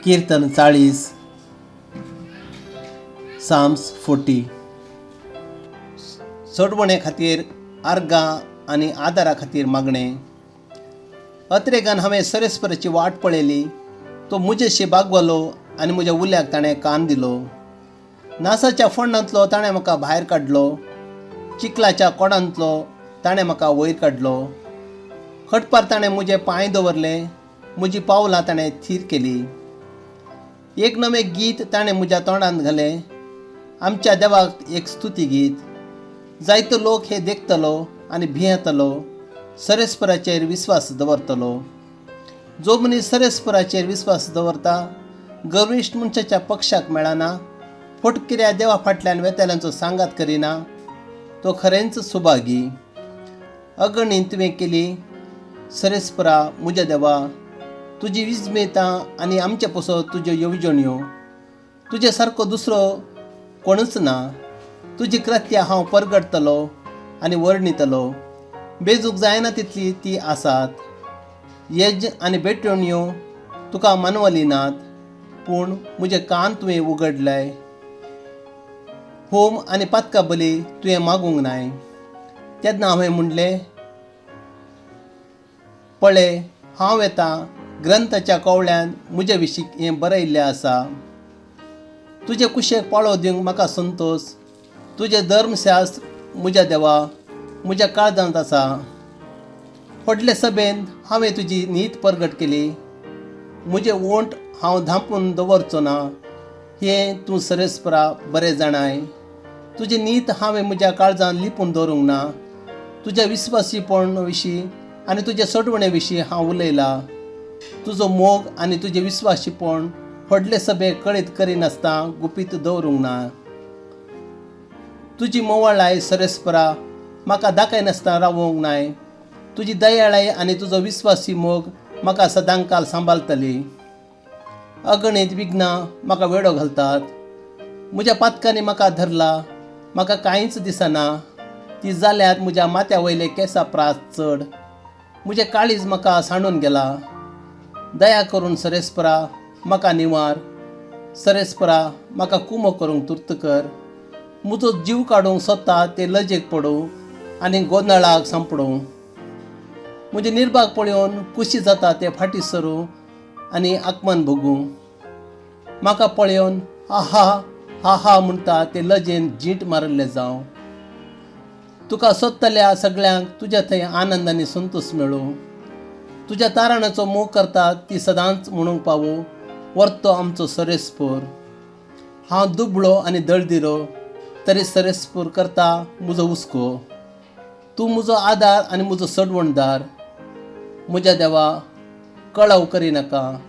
कीर्तन 40, Sam's 40. सोडवणे खातीर आर्गां आनी आदारा खातीर मागणे. अत्रेगान हांवें सरेस्पराची वाट पळयली. तो मुजेशी बागवलो आनी म्हज्या उल्याक ताणें कान दिलो. नासाच्या फोंडांतलो ताणें म्हाका भायर काडलो. चिखलाच्या कोणांतलो ताणें म्हाका वयर काडलो. खटपार ताणें म्हजे पांय दवरले. म्हजी पावलां ताणें थीर केली. एक नवें गीत ताणें म्हज्या तोंडांत घालें. आमच्या देवाक एक स्तुती गीत. जायतो लोक हे देखतलो आनी भियेतलो. सरेस्पराचेर विस्वास दवरतलो. जो मनीस सरेस्पराचेर विस्वास दवरता गर्विश्ट मनशाच्या पक्षाक मेळना. फटकिऱ्या देवा फाटल्यान वेतेल्यांचो सांगात करिना. तो खरेंच सुभागी. अगणीं तुवें केली सरेस्परा म्हज्या देवा. तुजी विस्मेतां आनी आमचे पासत तुज्यो येवजण्यो. तुजे सारको दुसरो कोणूच ना. तुजी कृत्यां हांव परगडतलो आनी वर्णितलो. बेजूक जायना तितली ती आसात. येज आनी बेटोण्यो तुका मानवली नात. पूण म्हजे कान तुवें उगडलाय. होम आनी पातका बली तुवें मागूंक नाय. तेन्ना हांवें म्हणलें, पळय हांव येतां. ग्रंथाच्या कवळ्यान म्हजे विशीं हें बरयल्लें आसा. तुजे कुशेक पाळो दिवंक म्हाका संतोश. तुजें धर्मशास्त्र म्हज्या देवा म्हज्या काळजांत आसा. फडले सभेंत हांवें तुजी नीत परगट केली. म्हजे ओंठ हांव धांपून दवरचो ना हें तूं सरेस्परा बरें जाणाय. तुजी नीत हांवें म्हज्या काळजांत लिपून दवरूंक ना. तुज्या विस्वासीपण विशीं आनी तुजे सोडवणे विशीं हांव उलयलां. तुजो मोग आनी तुजें विस्वासीपण व्हडले सभेक कळीत करिनासतना गुपीत दवरूंक ना. तुजी मोवाळाय सरेस्परा म्हाका दाखयनासतना रावोंक नाय. तुजी दयाळाय आनी तुजो विस्वासी मोग म्हाका सदांकाल सांबाळटली. अगणीत विघ्नां म्हाका वेडो घालतात. म्हज्या पातकांनी म्हाका धरला. म्हाका कांयच दिसना. ती जाल्यात म्हज्या माथ्या वयले केंसां प्रास चड. म्हजें काळीज म्हाका सांडून गेलां. दया करून सरेस्परा म्हाका निवार. सरेस्परा म्हाका कुमो करूंक तुर्त कर. म्हजो जीव काडूंक सोदता ते लजेक पडूं आनी गोंदळाक सांपडूं. म्हजे निर्भाग पळयोवन कुशी जाता ते फाटीं सरूं आनी आत्मान भोगूं. म्हाका पळयोवन हा हा हा हा म्हणटा ते लजेन जींट मारिल्ले जावं. तुका सोदतल्या सगळ्यांक तुज्या थंय आनंद आनी संतोश मेळूं. तुज्या तारणाचो मोग करतात ती सदांच म्हणूंक पावूं, वर्तो आमचो सरेस्पर. हांव दुबळो आनी दळदिरो तरी सरेस्पर करता म्हजो हुस्को. तूं म्हजो आदार आनी म्हजो सडवणदार. म्हज्या देवा कळाव करिनाका.